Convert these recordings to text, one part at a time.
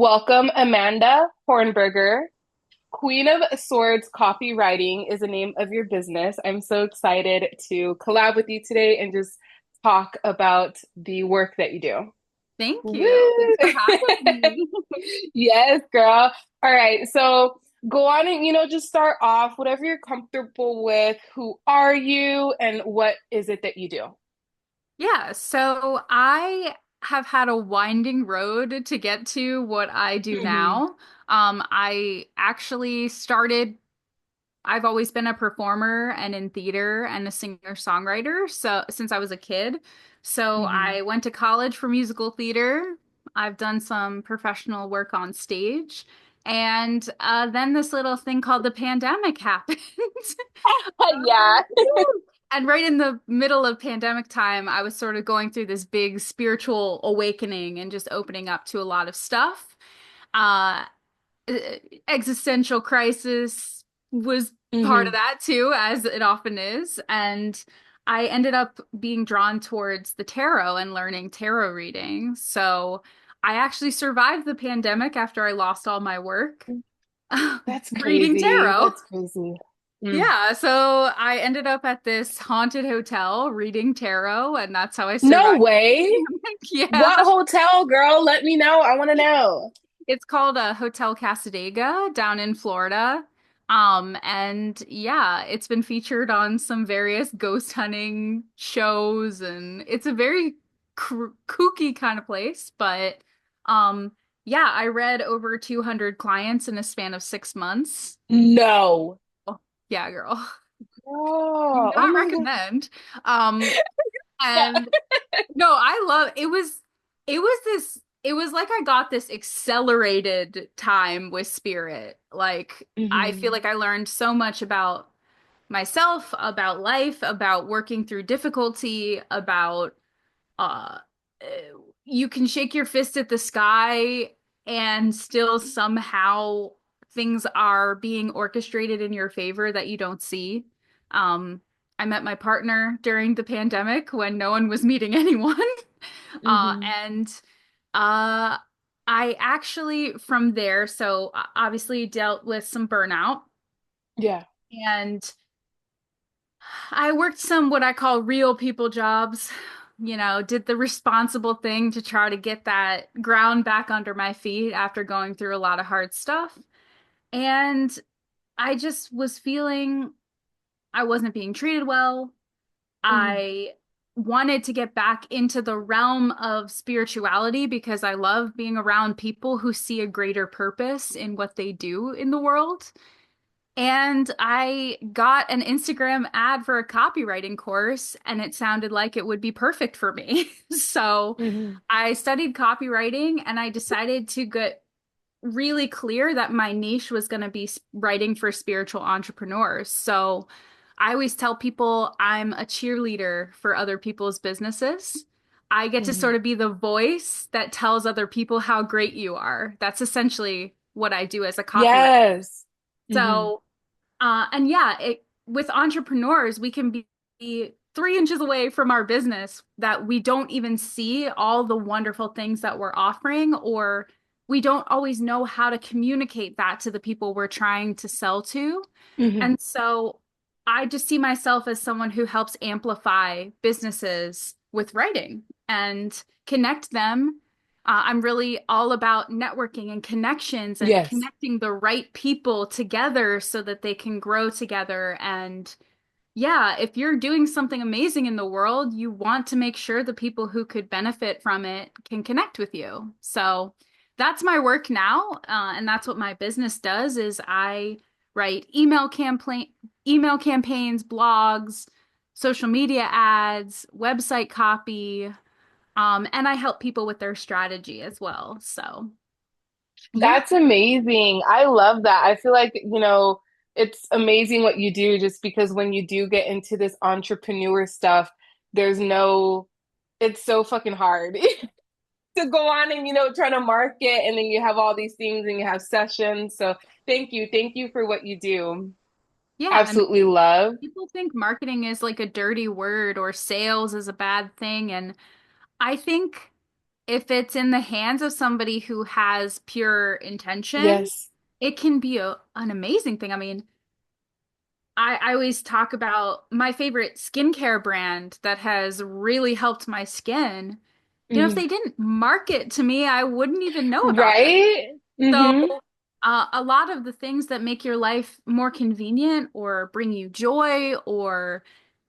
Welcome, Amanda Hornberger. Queen of Swords Copywriting is the name of your business. I'm so excited to collab with you today and just talk about the work that you do. Thank you. Thanks for Woo! having me. Yes, girl. All right, so go on and just start off whatever you're comfortable with. Who are you and what is it that you do? Yeah, so I have had a winding road to get to what I do Hmm. now. I actually started, I've always been a performer and in theater and a singer-songwriter, so since I was a kid. So Hmm. I went to college for musical theater. I've done some professional work on stage. And then this little thing called the pandemic happened. Yeah. And right in the middle of pandemic time, I was sort of going through this big spiritual awakening and just opening up to a lot of stuff. Uh, Existential crisis was part of Hmm. that too, as it often is. And I ended up being drawn towards the tarot and learning tarot reading. So I actually survived the pandemic after I lost all my work That's reading crazy. tarot. That's crazy. Mm. Yeah, so I ended up at this haunted hotel reading tarot, and that's how I No survived way. the pandemic. Yeah, What hotel, girl? Let me know. I want to know. it's called Hotel Casadega down in Florida. And yeah, it's been featured on some various ghost hunting shows, and it's a very kooky kind of place. But um, yeah, I read over 200 clients in a span of 6 months. No. Oh, yeah, girl. Do Oh, oh not my God. recommend. Yeah. And no, I love it was like I got this accelerated time with spirit. Like I feel Hmm. like I learned so much about myself, about life, about working through difficulty, about uh you can shake your fist at the sky and still somehow things are being orchestrated in your favor that you don't see. Um, I met my partner during the pandemic when no one was meeting anyone. Hmm. And uh, I actually, from there, so obviously dealt with some burnout. Yeah. And I worked some what I call real people jobs, did the responsible thing to try to get that ground back under my feet after going through a lot of hard stuff. And I just was feeling I wasn't being treated well. Hmm. I wanted to get back into the realm of spirituality because I love being around people who see a greater purpose in what they do in the world. And I got an Instagram ad for a copywriting course, and it sounded like it would be perfect for me. So Hmm. I studied copywriting and I decided to get really clear that my niche was going to be writing for spiritual entrepreneurs. So I always tell people I'm a cheerleader for other people's businesses. I get to Hmm. sort of be the voice that tells other people how great you are. That's essentially what I do as a copywriter. Yes. Hmm. So and yeah, with entrepreneurs, we can be 3 inches away from our business that we don't even see all the wonderful things that we're offering, or we don't always know how to communicate that to the people we're trying to sell to. Hmm. And so I just see myself as someone who helps amplify businesses with writing and connect them. I'm really all about networking and connections and Yes. connecting the right people together so that they can grow together. And yeah, if you're doing something amazing in the world, you want to make sure the people who could benefit from it can connect with you. So that's my work now, and that's what my business does is I write email campaigns, blogs, social media ads, website copy, and I help people with their strategy as well. So yeah. That's amazing. I love that. I feel like, it's amazing what you do just because when you do get into this entrepreneur stuff, there's no, it's so fucking hard to go on and, try to market. And then you have all these things and you have sessions. So thank you. Thank you for what you do. Yeah, and Absolutely love. people think marketing is like a dirty word or sales is a bad thing, and I think if it's in the hands of somebody who has pure intention, Yes. it can be an amazing thing. I mean, I always talk about my favorite skincare brand that has really helped my skin. You know, if Mhm. they didn't market to me, I wouldn't even know about them. Right? So, Mm-hmm. a lot of the things that make your life more convenient or bring you joy or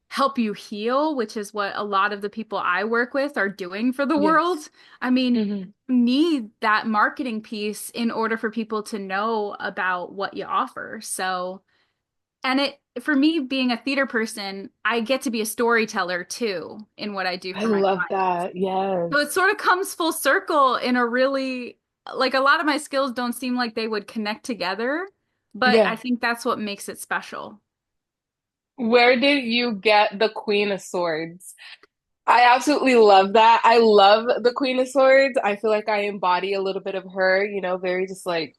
help you heal, which is what a lot of the people I work with are doing for the Yes. world. I mean, Mm-hmm. need that marketing piece in order for people to know about what you offer. So, and it, for me, being a theater person, I get to be a storyteller too in what I do I for my love clients. that. So it Yes. sort of comes full circle in a really, like a lot of my skills don't seem like they would connect together, but I Yeah. think that's what makes it special. Where did you get the Queen of Swords? I absolutely love that. I love the Queen of Swords. I feel like I embody a little bit of her, very just like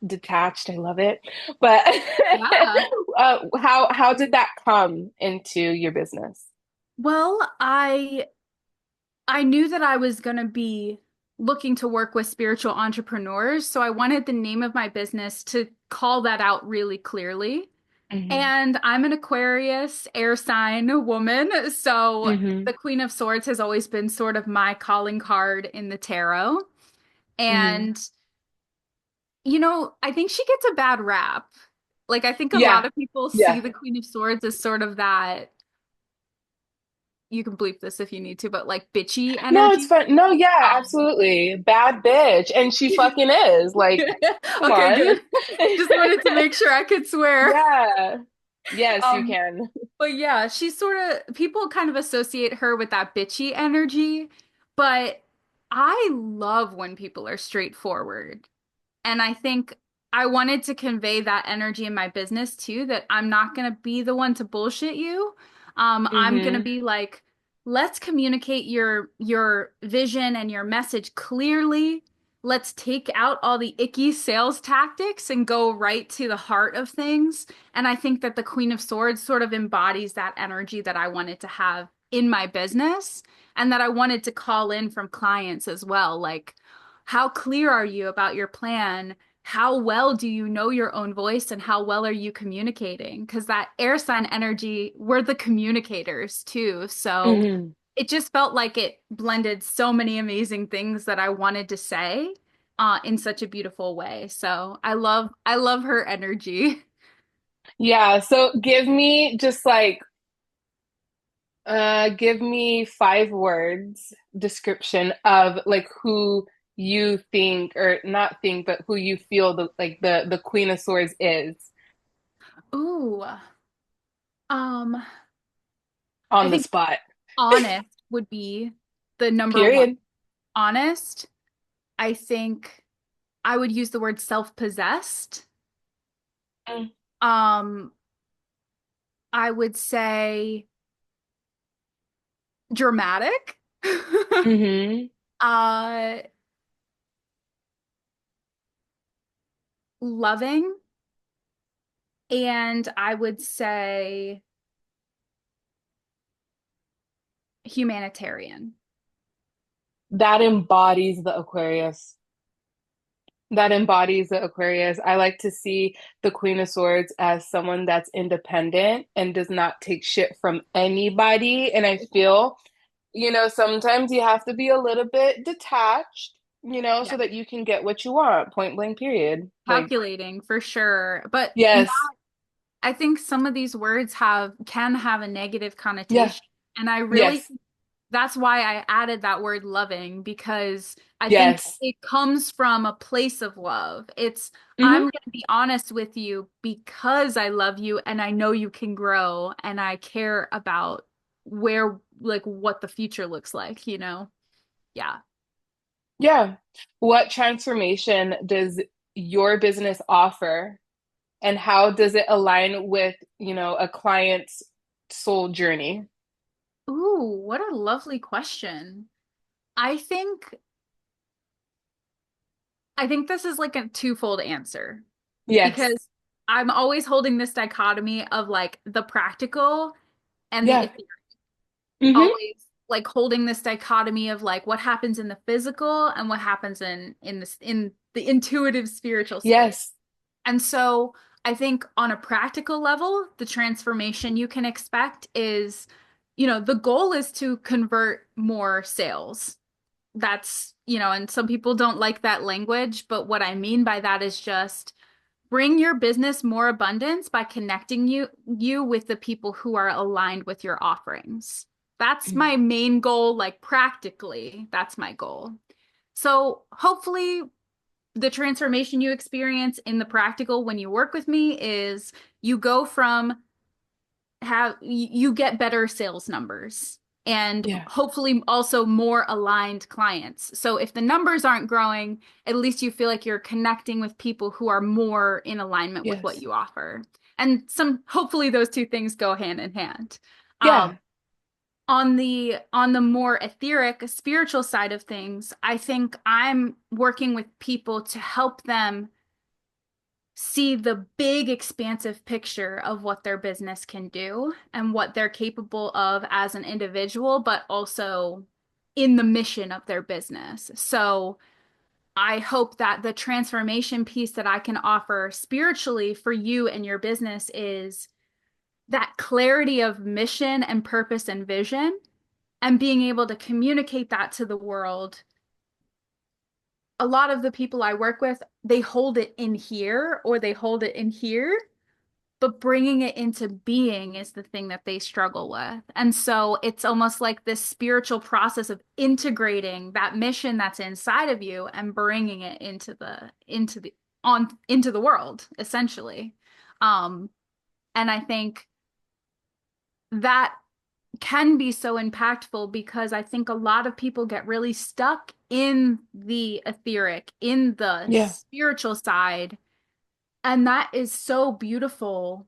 detached. I love it. But Yeah. how did that come into your business? Well, I knew that I was going to be looking to work with spiritual entrepreneurs, so I wanted the name of my business to call that out really clearly. Hmm. And I'm an Aquarius air sign woman, so Hmm. the Queen of Swords has always been sort of my calling card in the tarot. Hmm. And I think she gets a bad rap. Like I think a lot Yeah. of people see Yeah. the Queen of Swords as sort of that, you can bleep this if you need to, but like bitchy No, it's energy. fun. No, yeah, Um, absolutely. Bad bitch. And she fucking is. Like, come Okay, on. good. Just wanted to make sure I could swear. Yeah. Yes, you Um, can. but yeah, she's sort of people kind of associate her with that bitchy energy, but I love when people are straightforward. And I think I wanted to convey that energy in my business too, that I'm not going to be the one to bullshit you. I'm going to Hmm. be like, let's communicate your vision and your message clearly. Let's take out all the icky sales tactics and go right to the heart of things. And I think that the Queen of Swords sort of embodies that energy that I wanted to have in my business and that I wanted to call in from clients as well. Like, how clear are you about your plan? How well do you know your own voice and how well are you communicating? Because that air sign energy, we're the communicators too. So Hmm. it just felt like it blended so many amazing things that I wanted to say in such a beautiful way. So I love her energy. Yeah. So give me 5 words description of like who you think or not think, but who you feel the Queen of Swords is Ooh, um, I on the think spot. honest would be the number one. Period. Honest, I think I would use the word self-possessed. Um, I would say dramatic, Mm-hmm. uh, loving, and I would say humanitarian. That embodies the Aquarius. That embodies the Aquarius. I like to see the Queen of Swords as someone that's independent and does not take shit from anybody. And I feel, sometimes you have to be a little bit detached, Yeah, so that you can get what you want, point blank, period. Like, calculating for sure. But not, yes, I think some of these words can have a negative yeah, connotation. And I really yes, that's why I added that word loving because I think yes. it comes from a place of love. I'm Hmm. going to be honest with you because I love you and I know you can grow and I care about like, what the future looks like. Yeah. Yeah. What transformation does your business offer, and how does it align with, a client's soul journey? Ooh, what a lovely question. I think I think this is like a twofold answer Yes. because I'm always holding this dichotomy of like the practical and the Yeah. ethereal. Hmm. Always. like holding this dichotomy of like what happens in the physical and what happens in the intuitive spiritual space. Yes. And so I think on a practical level, the transformation you can expect is, the goal is to convert more sales. That's, and some people don't like that language, but what I mean by that is just bring your business more abundance by connecting you with the people who are aligned with your offerings. That's my main goal, like practically, that's my goal. So hopefully the transformation you experience in the practical when you work with me is you go from have you get better sales numbers and Yeah. hopefully also more aligned clients. So if the numbers aren't growing, at least you feel like you're connecting with people who are more in alignment with what Yes. you offer. And hopefully those two things go hand in hand. Um, Yeah. on the more etheric spiritual side of things, I think I'm working with people to help them see the big expansive picture of what their business can do and what they're capable of as an individual, but also in the mission of their business. So I hope that the transformation piece that I can offer spiritually for you and your business is that clarity of mission and purpose and vision, and being able to communicate that to the world. A lot of the people I work with, they hold it in here or they hold it in here, but bringing it into being is the thing that they struggle with. And so it's almost like this spiritual process of integrating that mission that's inside of you and bringing it into the world, essentially. Um, and I think that can be so impactful because I think a lot of people get really stuck in the etheric, in the Yeah. spiritual side, and that is so beautiful.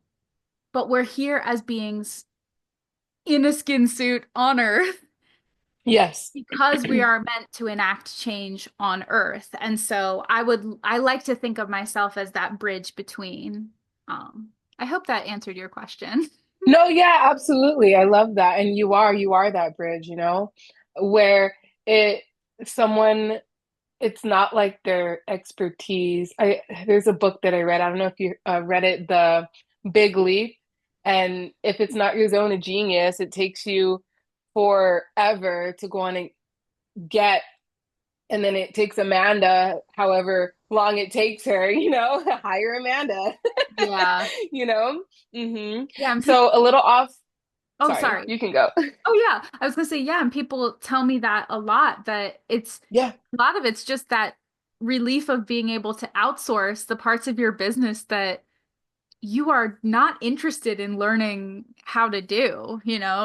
But we're here as beings in a skin suit on Earth Yes. because we are meant to enact change on Earth. And so I like to think of myself as that bridge between. Um, I hope that answered your question. No, yeah, absolutely. I love that. And you are that bridge, where it someone it's not like their expertise. There's a book that I read. I don't know if you read it, The Big Leap. And if it's not your zone of genius, it takes you forever to go on and get, and then it takes Amanda however long it takes her, hire Amanda, Yeah. you know? hmm Yeah, and So a little off, oh, sorry, sorry. you can go. Oh yeah, I was gonna say yeah, and people tell me that a lot, that it's Yeah. a lot of it's just that relief of being able to outsource the parts of your business that you are not interested in learning how to do,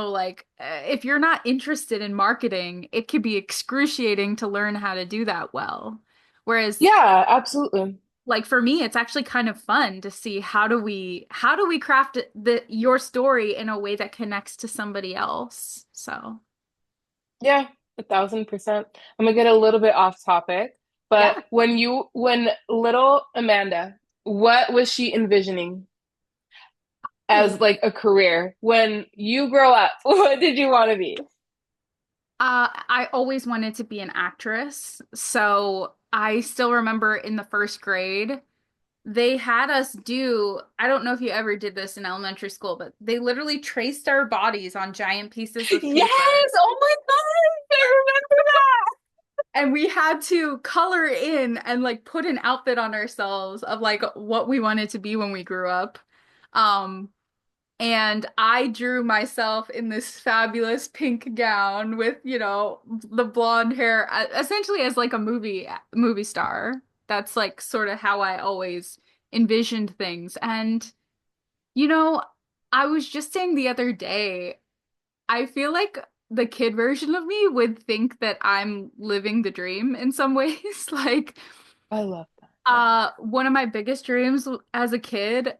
like if you're not interested in marketing, it could be excruciating to learn how to do that well. Whereas Yeah, absolutely. like for me, it's actually kind of fun to see how do we craft your story in a way that connects to somebody else. So, Yeah, 1,000%. I'm gonna get a little bit off topic, but yeah. when little Amanda, what was she envisioning Ooh. as like a career? When you grow up, what did you want to be? I always wanted to be an actress. So I still remember in the first grade, they had us do, I don't know if you ever did this in elementary school, but they literally traced our bodies on giant pieces of paper. Yes! Oh my God! I remember that! And we had to color in and like put an outfit on ourselves of like what we wanted to be when we grew up. Um, And I drew myself in this fabulous pink gown with, the blonde hair, essentially as like a movie star. That's like sort of how I always envisioned things. And, you know, I was just saying the other day, I feel like the kid version of me would think that I'm living the dream in some ways. Like, I love that. Yeah. one of my biggest dreams as a kid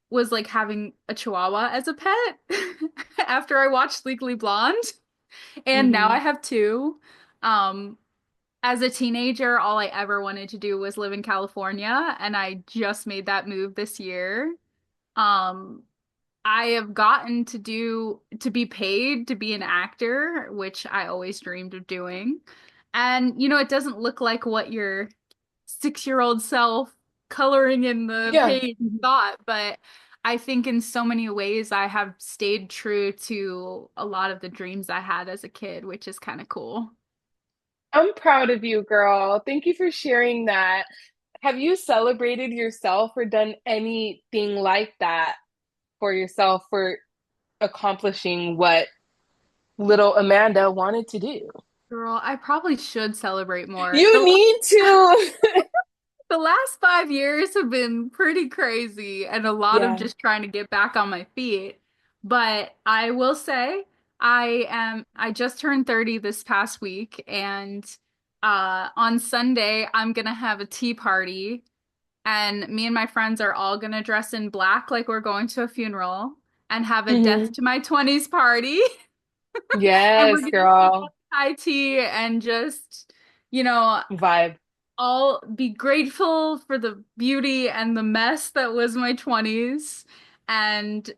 was like having a chihuahua as a pet after I watched Legally Blonde. And now I hmm have two. Um, as a teenager, all I ever wanted to do was live in California, and I just made that move this year. Um, I have gotten to be paid to be an actor, which I always dreamed of doing. And it doesn't look like what your 6-year-old self coloring in the Yeah. page thought, but I think in so many ways I have stayed true to a lot of the dreams I had as a kid, which is kind of cool. I'm proud of you, girl. Thank you for sharing that. Have you celebrated yourself or done anything like that for yourself for accomplishing what little Amanda wanted to do? Girl, I probably should celebrate more. You need to. The last 5 years have been pretty crazy and a lot of Yeah. just trying to get back on my feet. But I will say I just turned 30 this past week, and on Sunday I'm gonna have a tea party, and me and my friends are all gonna dress in black like we're going to a funeral and have a death Hmm. to my 20s party. And we're Yes, gonna sip girl. up Thai tea and just, you know, Vibe. I'll be grateful for the beauty and the mess that was my 20s and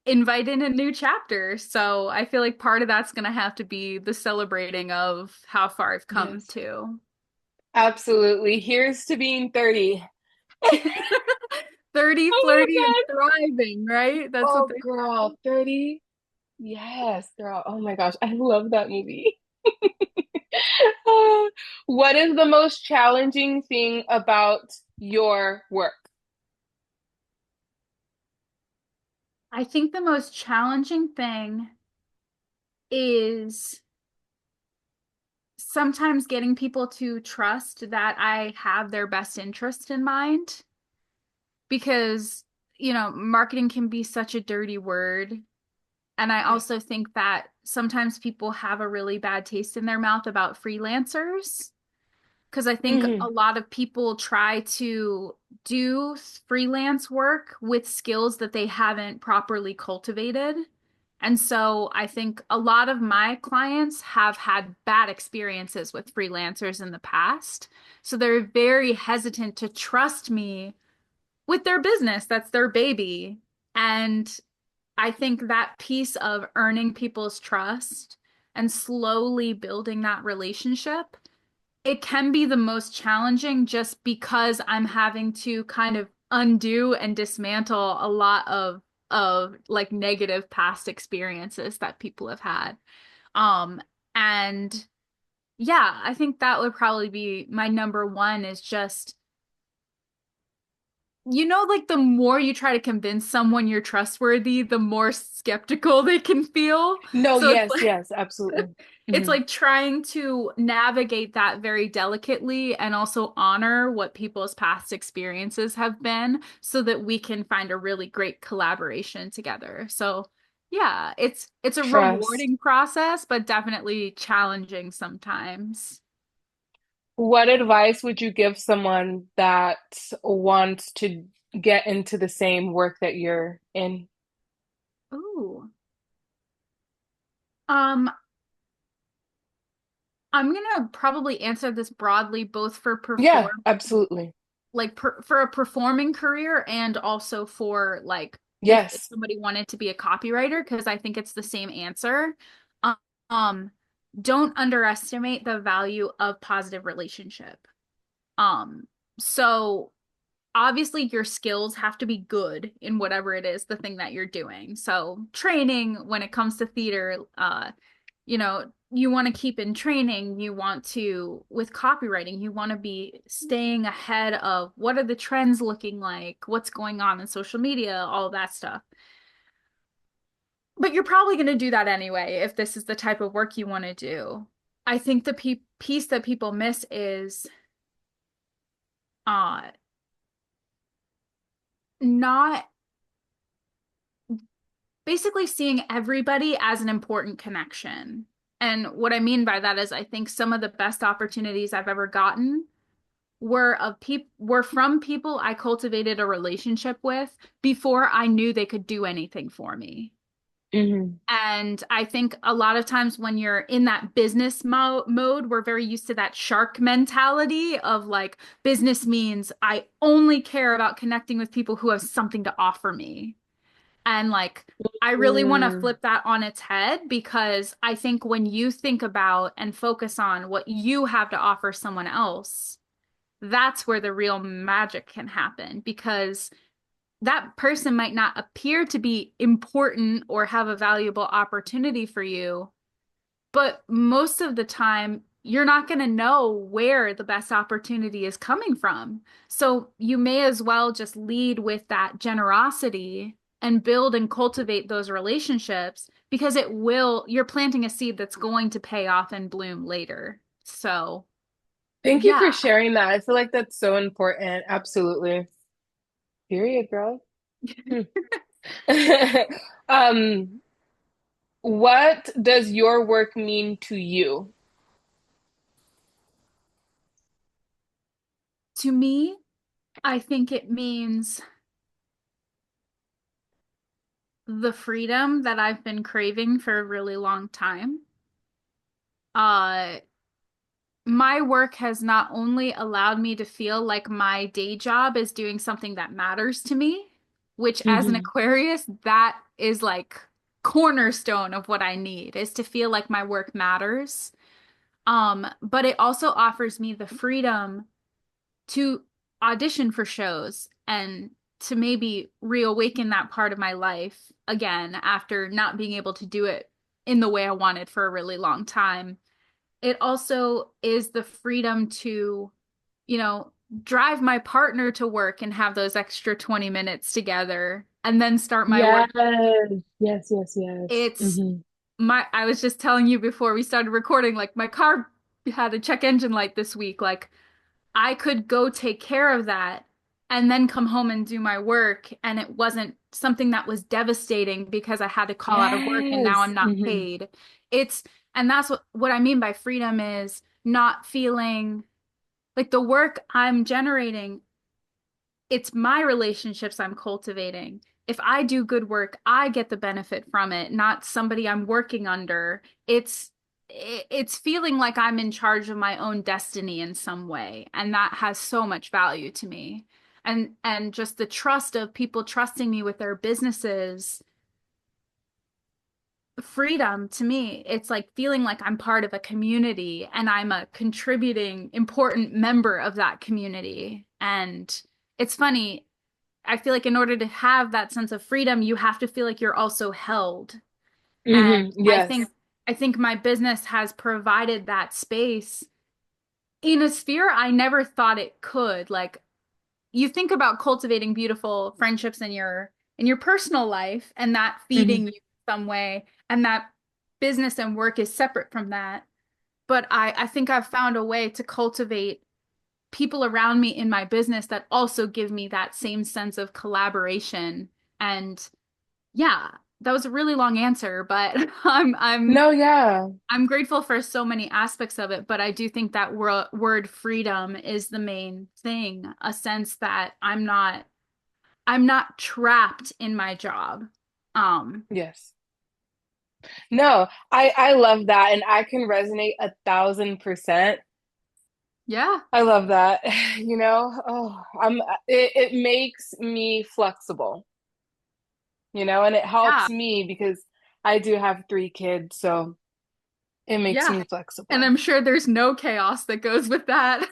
invite in a new chapter. So I feel like part of that's going to have to be the celebrating of how far I've come Yes. too. Absolutely. Here's to being 30. 30, Oh flirty, my and God. thriving, right? That's what Oh, they say. girl, 30. Yes, girl. Oh my gosh, I love that movie. What is the most challenging thing about your work? I think the most challenging thing is sometimes getting people to trust that I have their best interest in mind because, marketing can be such a dirty word. And I Yeah. also think that sometimes people have a really bad taste in their mouth about freelancers because I think Hmm. a lot of people try to do freelance work with skills that they haven't properly cultivated. And so I think a lot of my clients have had bad experiences with freelancers in the past. So they're very hesitant to trust me with their business. That's their baby. And I think that piece of earning people's trust and slowly building that relationship, it can be the most challenging just because I'm having to kind of undo and dismantle a lot of like negative past experiences that people have had. And yeah, I think that would probably be my number one is just like the more you try to convince someone you're trustworthy, the more skeptical they can feel. No, So it's yes, yes, absolutely. it's Hmm. like trying to navigate that very delicately and also honor what people's past experiences have been so that we can find a really great collaboration together. So, yeah, it's a Trust. rewarding process, but definitely challenging sometimes. What advice would you give someone that wants to get into the same work that you're in? Ooh. Um, I'm gonna probably answer this broadly, both for Yeah, absolutely. for a performing career and also for like if Yes. somebody wanted to be a copywriter, because I think it's the same answer. Um, um, don't underestimate the value of positive relationship. Um, so obviously your skills have to be good in whatever it is, the thing that you're doing. So training when it comes to theater, you want to keep in training, you want to, with copywriting, you want to be staying ahead of what are the trends looking like, what's going on in social media, all that stuff. But you're probably going to do that anyway if this is the type of work you want to do. I think the piece that people miss is uh not basically seeing everybody as an important connection. And what I mean by that is I think some of the best opportunities I've ever gotten were from people I cultivated a relationship with before I knew they could do anything for me. Hmm. And I think a lot of times when you're in that business mode, we're very used to that shark mentality of like business means I only care about connecting with people who have something to offer me. And like, I really want to Mm. flip that on its head because I think when you think about and focus on what you have to offer someone else, that's where the real magic can happen because that person might not appear to be important or have a valuable opportunity for you, but most of the time, you're not going to know where the best opportunity is coming from. So you may as well just lead with that generosity and build and cultivate those relationships because you're planting a seed that's going to pay off and bloom later. So, Thank you yeah. for sharing that. I feel like that's so important. Absolutely. Period, girl. Hmm. Um, what does your work mean to you? To me, I think it means the freedom that I've been craving for a really long time. Uh, my work has not only allowed me to feel like my day job is doing something that matters to me, which as an Hmm. Aquarius, that is like cornerstone of what I need is to feel like my work matters. But it also offers me the freedom to audition for shows and to maybe reawaken that part of my life again after not being able to do it in the way I wanted for a really long time. It also is the freedom to, you know, drive my partner to work and have those extra 20 minutes together and then start my work. Yes, yes, yes, yes. It's I was just telling you before we started recording, like my car had a check engine light this week. Like I could go take care of that and then come home and do my work. And it wasn't something that was devastating because I had to call out of work and now Yes. I'm not paid. It's, and that's what I mean by freedom is not feeling like the work I'm generating, it's my relationships I'm cultivating. If I do good work, I get the benefit from it, not somebody I'm working under. It's feeling like I'm in charge of my own destiny in some way, and that has so much value to me. And just the trust of people trusting me with their businesses, freedom to me, it's like feeling like I'm part of a community and I'm a contributing important member of that community. And it's funny, I feel like in order to have that sense of freedom, you have to feel like you're also held. And I Yes. think I think my business has provided that space in a sphere I never thought it could. Like you think about cultivating beautiful friendships in your personal life and that Hmm. feeding you some way and that business and work is separate from that. But I think I've found a way to cultivate people around me in my business that also give me that same sense of collaboration. And yeah, that was a really long answer, but No, yeah. I'm grateful for so many aspects of it, but I do think that word freedom is the main thing, a sense that I'm not trapped in my job. Um, Yes. No, I love that, and I can resonate 1,000%. yeah, I love that. Oh, it makes me flexible, and it yeah, helps me because I do have 3 kids, so it makes yeah. me And flexible. I'm sure there's no chaos that goes with that.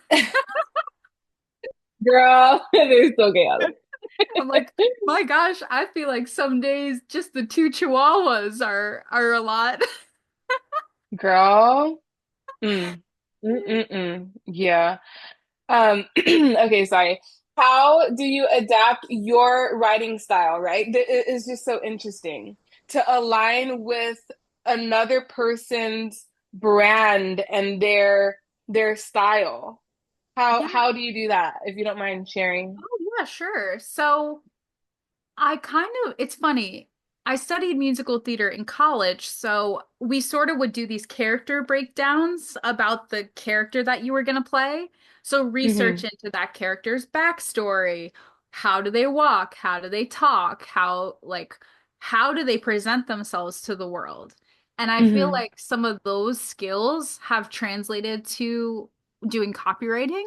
Girl, they're so chaotic. I'm like, my gosh, I feel like some days just the two chihuahuas are a lot. Girl. Mm. Mm-mm-mm. Yeah. Okay, sorry. How do you adapt your writing style, right? It is just so interesting to align with another person's brand and their style. How Yeah. how do you do that, if you don't mind sharing? Oh, yeah, sure. So it's funny. I studied musical theater in college, so we sort of would do these character breakdowns about the character that you were going to play. So research Hmm. into that character's backstory. How do they walk? How do they talk? How do they present themselves to the world? And I feel Hmm. like some of those skills have translated to doing copywriting.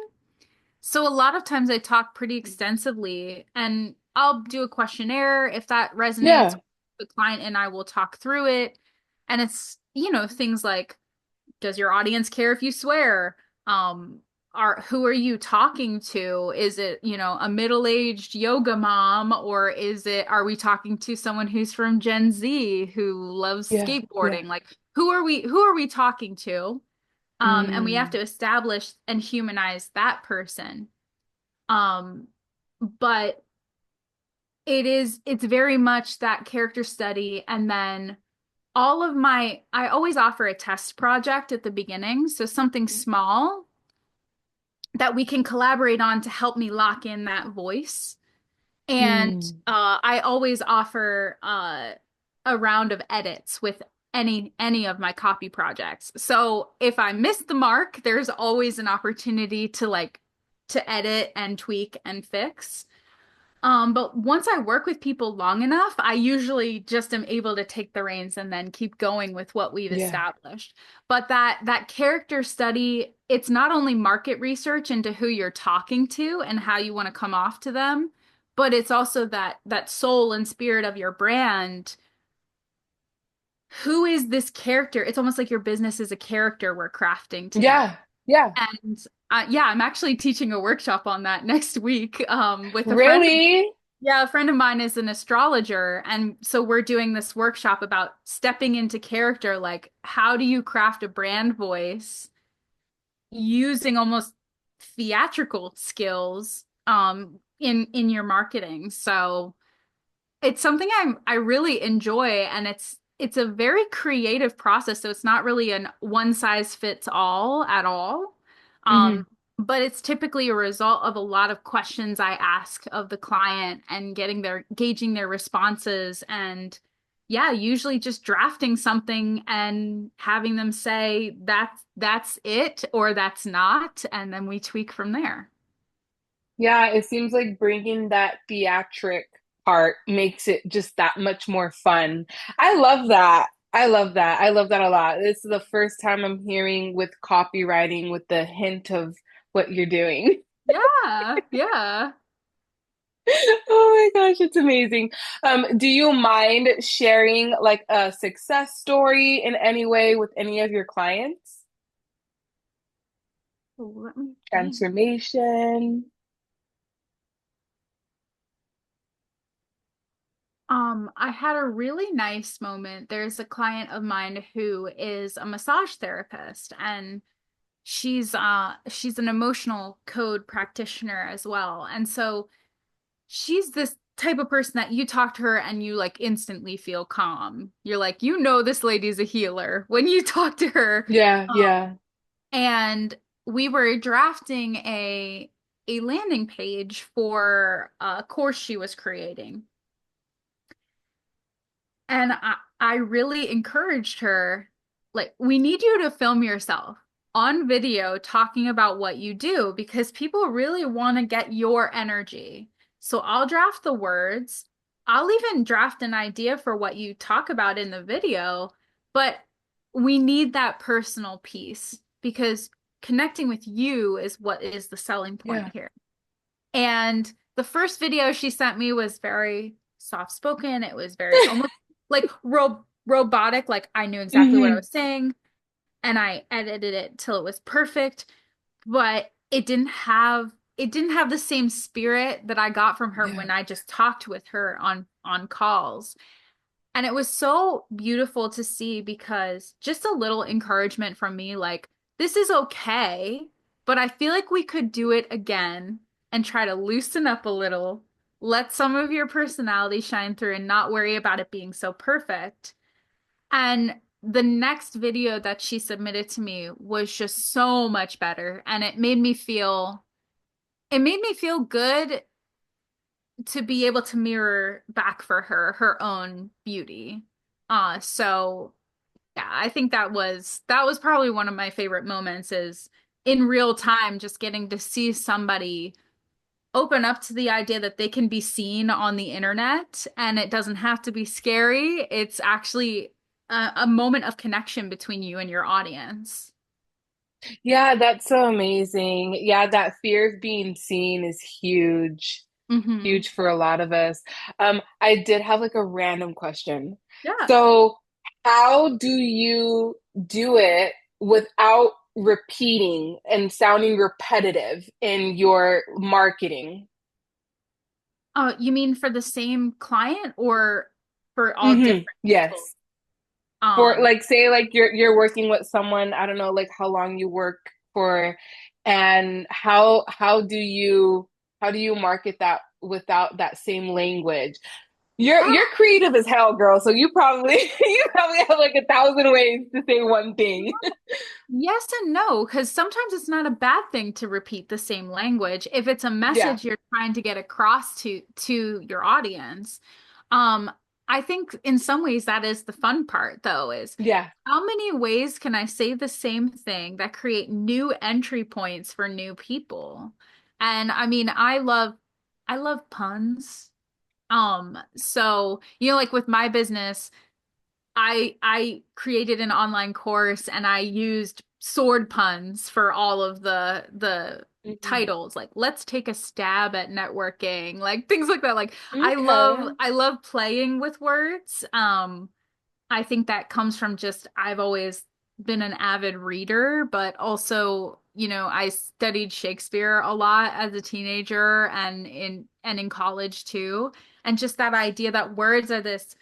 So a lot of times I talk pretty extensively and I'll do a questionnaire if that resonates. Yeah. The client and I will talk through it. And it's, things like, does your audience care if you swear? Um, who are you talking to? Is it, a middle-aged yoga mom, or are we talking to someone who's from Gen Z who loves Yeah. Yeah. skateboarding? Like, who are we talking to? And we have Mm. to establish and humanize that person. Um, but it's very much that character study. And then I always offer a test project at the beginning. So something small that we can collaborate on to help me lock in that voice. And Mm. I always offer a round of edits with any of my copy projects. So if I miss the mark, there's always an opportunity to edit and tweak and fix. But once I work with people long enough, I usually just am able to take the reins and then keep going with what we've Yeah. established. But that character study, it's not only market research into who you're talking to and how you want to come off to them, but it's also that soul and spirit of your brand. Who is this character? It's almost like your business is a character we're crafting together. Yeah. Yeah. And yeah, I'm actually teaching a workshop on that next week with a friend. Really? Yeah, a friend of mine is an astrologer, and so we're doing this workshop about stepping into character, like how do you craft a brand voice using almost theatrical skills in your marketing. So it's something I really enjoy, and it's a very creative process. So it's not really an one size fits all at all. Hmm. Um, but it's typically a result of a lot of questions I ask of the client and gauging their responses, and yeah, usually just drafting something and having them say that's it or that's not, and then we tweak from there. Yeah, it seems like bringing that theatric part makes it just that much more fun. I love that. I love that. I love that a lot. This is the first time I'm hearing with copywriting with the hint of what you're doing. Yeah, yeah. Oh my gosh, it's amazing. Do you mind sharing like a success story in any way with any of your clients? Let me think. Transformation. I had a really nice moment. There's a client of mine who is a massage therapist, and she's an emotional code practitioner as well. And so she's this type of person that you talk to her and you like instantly feel calm. You're like, this lady's a healer when you talk to her. Yeah, Um, yeah. and we were drafting a landing page for a course she was creating. And I really encouraged her, like, we need you to film yourself on video talking about what you do because people really want to get your energy. So I'll draft the words. I'll even draft an idea for what you talk about in the video, but we need that personal piece because connecting with you is what is the selling point Yeah. here. And the first video she sent me was very soft spoken. It was very almost like robotic, like I knew exactly what I Hmm. was saying, and I edited it till it was perfect, but it didn't have the same spirit that I got from her Yeah. when I just talked with her on calls. And it was so beautiful to see because just a little encouragement from me, like, this is okay, but I feel like we could do it again and try to loosen up a little, let some of your personality shine through and not worry about it being so perfect. And the next video that she submitted to me was just so much better. And it made me feel good to be able to mirror back for her own beauty. So yeah, I think that was probably one of my favorite moments is in real time just getting to see somebody open up to the idea that they can be seen on the internet and it doesn't have to be scary. It's actually a moment of connection between you and your audience. Yeah, that's so amazing. Yeah, that fear of being seen is huge. Hmm. Huge for a lot of us. I did have like a random question. Yeah. So, how do you do it without repeating and sounding repetitive in your marketing? You mean for the same client or for all different people? Yes. For Um, like say like you're working with someone, I don't know like how long you work for and how do you market that without that same language? You're ah, creative as hell, girl. So you probably you probably have like 1,000 ways to say one thing. yes and no, because sometimes it's not a bad thing to repeat the same language if it's a Yeah. message you're trying to get across to your audience. Um, I think in some ways that is the fun part, though, is Yeah. how many ways can I say the same thing that create new entry points for new people? And I mean, I love puns. So, like with my business, I created an online course and I used sword puns for all of the Mhm. titles, like let's take a stab at networking, like things like that. Like Okay. I love playing with words. I think that comes from just I've always been an avid reader, but also, I studied Shakespeare a lot as a teenager and in college too. And just that idea that words are this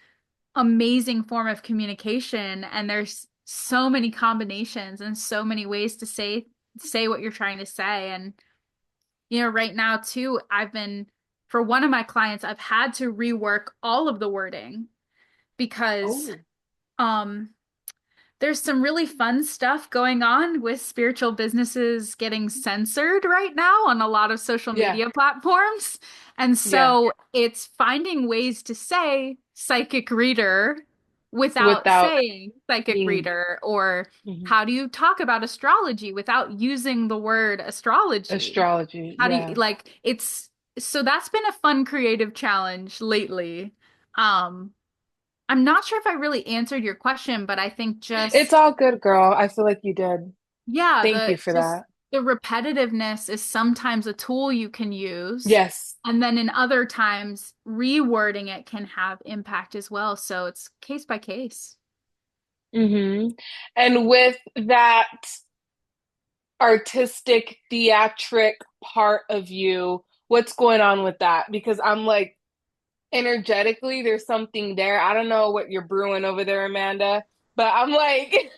amazing form of communication and there's so many combinations and so many ways to say what you're trying to say. And right now too, I've been for one of my clients, I've had to rework all of the wording because Oh, um there's some really fun stuff going on with spiritual businesses getting censored right now on a lot of social yeah. media platforms. And Yeah. so it's finding ways to say psychic reader without Without saying psychic being reader, or mhm. how do you talk about astrology without using the word astrology? Astrology. How do you Yeah. like it's so that's been a fun creative challenge lately. Um, I'm not sure if I really answered your question, but I think It's just, all good, girl. I feel like you did. yeah, Thank you the for just that. the repetitiveness is sometimes a tool you can use. Yes. And then in other times, rewording it can have impact as well. So it's case by case. And with that artistic, theatric part of you, what's going on with that? Because I'm like, energetically, there's something there. I don't know what you're brewing over there, Amanda, but I'm like,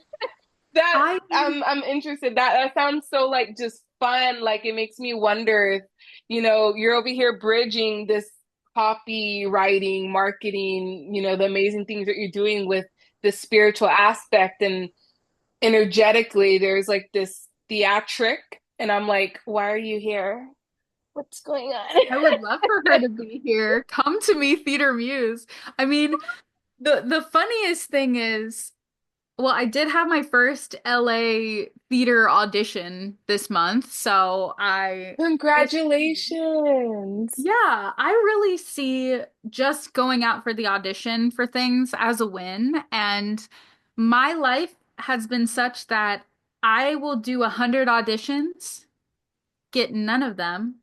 that I I'm interested. That sounds so like just fun. Like it makes me wonder if, you're over here bridging this copywriting, marketing, the amazing things that you're doing with the spiritual aspect and energetically there's like this theatric and I'm like, why are you here? What's going on? I would love for her to be here. Come to me, Theater Muse. I mean, the funniest thing is, well, I did have my first LA theater audition this month, so it's, Congratulations. yeah, I really see just going out for the audition for things as a win. And my life has been such that I will do 100 auditions, get none of them,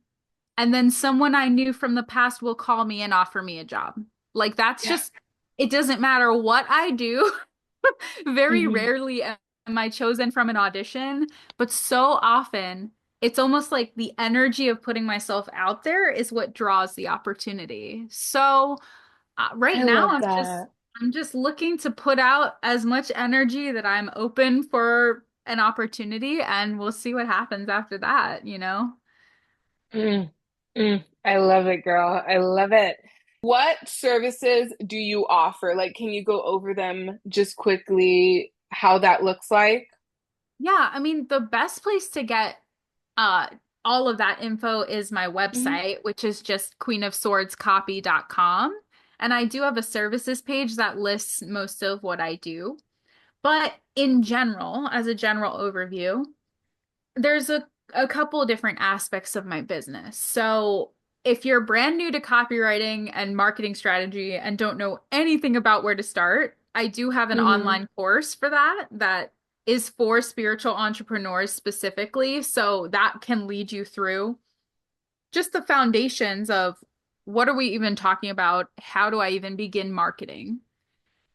and then someone I knew from the past will call me and offer me a job. Like that's Yeah. just, it doesn't matter what I do. Very Hmm. rarely am I chosen from an audition, but so often it's almost like the energy of putting myself out there is what draws the opportunity. So right I now love that. I'm just looking to put out as much energy that I'm open for an opportunity, and we'll see what happens after that. Mm, I love it, girl. I love it. What services do you offer? Like, can you go over them just quickly, how that looks like? Yeah, I mean, the best place to get uh all of that info is my Hmm. website, which is just queenofswordscopy.com. And I do have a services page that lists most of what I do. But in general, as a general overview, there's a couple of different aspects of my business. So if you're brand new to copywriting and marketing strategy and don't know anything about where to start, I do have an Hmm. online course for that is for spiritual entrepreneurs specifically. So that can lead you through just the foundations of what are we even talking about? How do I even begin marketing?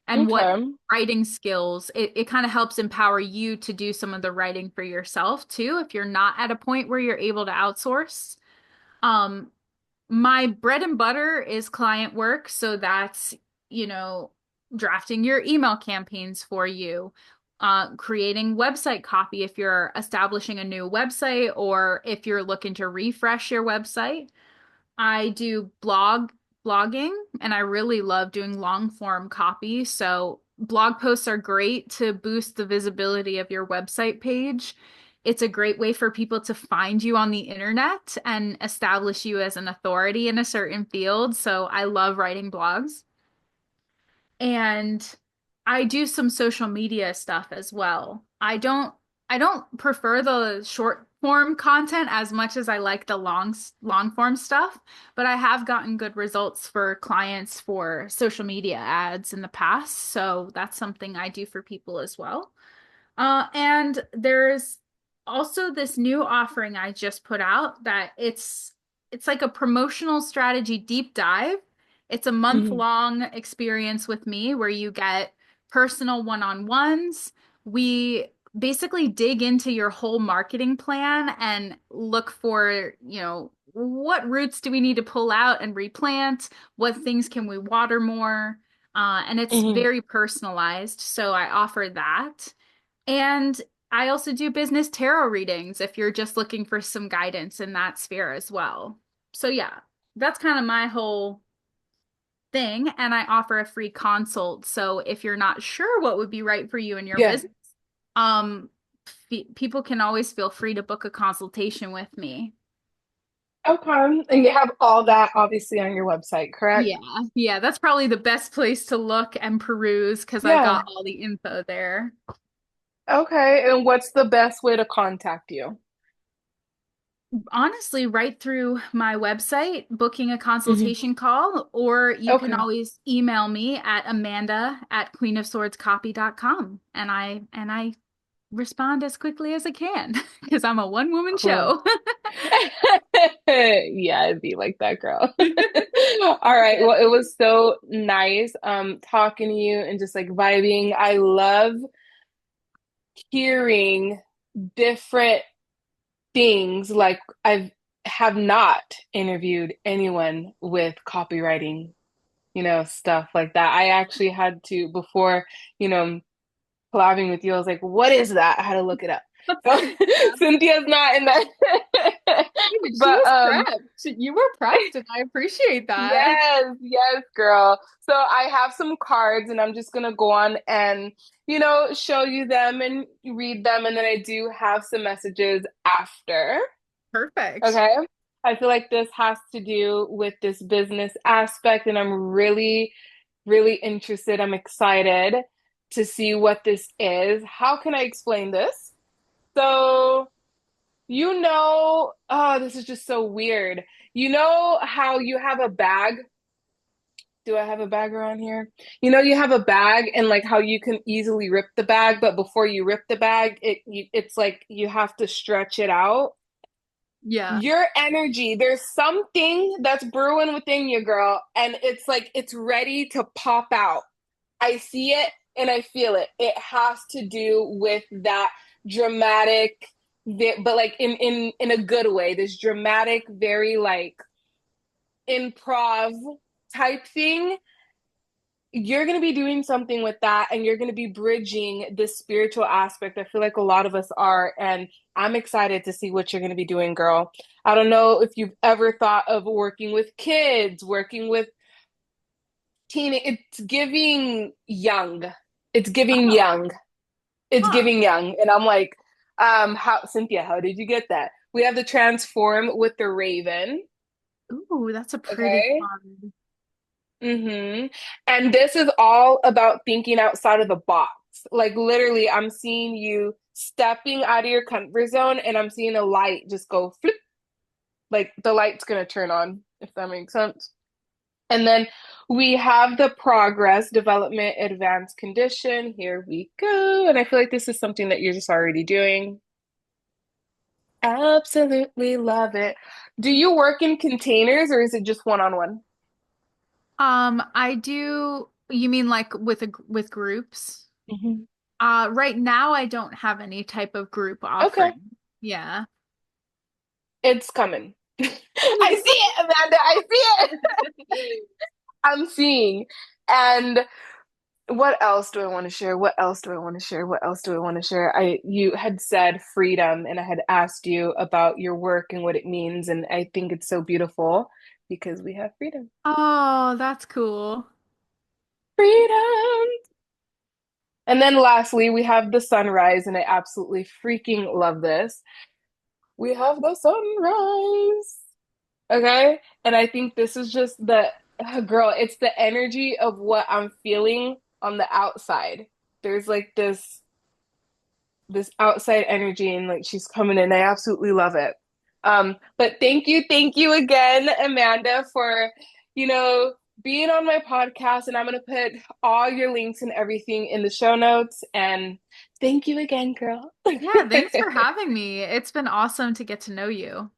And what Okay. writing skills, it kind of helps empower you to do some of the writing for yourself too, if you're not at a point where you're able to outsource. Um, my bread and butter is client work, so that's, you know, drafting your email campaigns for you, creating website copy if you're establishing a new website or if you're looking to refresh your website. I do blogging and I really love doing long form copy. So blog posts are great to boost the visibility of your website page. It's a great way for people to find you on the internet and establish you as an authority in a certain field. So I love writing blogs. And I do some social media stuff as well. I don't prefer the short form content as much as I like the long form stuff, but I have gotten good results for clients for social media ads in the past, so that's something I do for people as well. And there's also this new offering I just put out that it's like a promotional strategy deep dive. It's a month Mhm. long experience with me where you get personal one-on-ones. We basically dig into your whole marketing plan and look for, what roots do we need to pull out and replant? What things can we water more? And it's Mhm. very personalized, so I offer that. And I also do business tarot readings if you're just looking for some guidance in that sphere as well. So yeah, that's kind of my whole thing. And I offer a free consult. So if you're not sure what would be right for you in your Yeah. business, people can always feel free to book a consultation with me. Okay. And you have all that obviously on your website, correct? Yeah, yeah, that's probably the best place to look and peruse because I Yeah. got all the info there. Okay. And what's the best way to contact you? Honestly, right through my website, booking a Mhm. consultation call, or you can Okay. always email me at amanda@queenofswordscopy.com and I respond as quickly as I can because I'm a one-woman Cool. show. Yeah, it'd be like that, girl. All right. Well, it was so nice talking to you and just like vibing. I love hearing different things. Like I've have not interviewed anyone with copywriting, stuff like that. I actually had to before, you know, collabing with you, I was like, what is that? I had to look it up. So Cynthia's not in that. She But was prepped. You were prepped, and I appreciate that. yes, yes, girl. So I have some cards and I'm just gonna go on and, show you them and read them. And then I do have some messages after. Perfect. Okay. I feel like this has to do with this business aspect, and I'm really, really interested. I'm excited to see what this is. How can I explain this? So, oh, this is just so weird. You know how you have a bag? Do I have a bag around here? You have a bag and like how you can easily rip the bag, but before you rip the bag, it's like you have to stretch it out. Yeah. Your energy, there's something that's brewing within you, girl, and it's like it's ready to pop out. I see it and I feel it. It has to do with that dramatic, but like in a good way. This dramatic, very like improv type thing. You're going to be doing something with that and you're going to be bridging this spiritual aspect. I feel like a lot of us are, and I'm excited to see what you're going to be doing, girl. I don't know if you've ever thought of working with kids, working with teen. It's giving young. It's giving Oh, young. It's huh. giving young. And I'm like, how Cynthia, how did you get that? We have the transform with the raven. Ooh, that's a pretty Okay. card. And this is all about thinking outside of the box. Like literally, I'm seeing you stepping out of your comfort zone and I'm seeing a light just go flip. Like the light's gonna turn on, if that makes sense. And then we have the progress, development, advanced condition. Here we go. And I feel like this is something that you're just already doing. Absolutely love it. Do you work in containers or is it just one-on-one? I do, you mean like with groups? Mhm. Right now I don't have any type of group Okay, offering. Yeah. it's coming. I see it, Amanda. I see it. I'm seeing. And what else do I want to share? What else do I want to share? What else do I want to share? You had said freedom, and I had asked you about your work and what it means, and I think it's so beautiful because we have freedom. Oh, that's cool. Freedom. And then lastly, we have the sunrise, and I absolutely freaking love this. We have the sunrise. Okay. And I think this is just girl, it's the energy of what I'm feeling on the outside. There's like this outside energy and like she's coming in. I absolutely love it. But thank you again, Amanda, for, you know, being on my podcast. And I'm gonna put all your links and everything in the show notes. And thank you again, girl. Yeah, thanks for having me. It's been awesome to get to know you.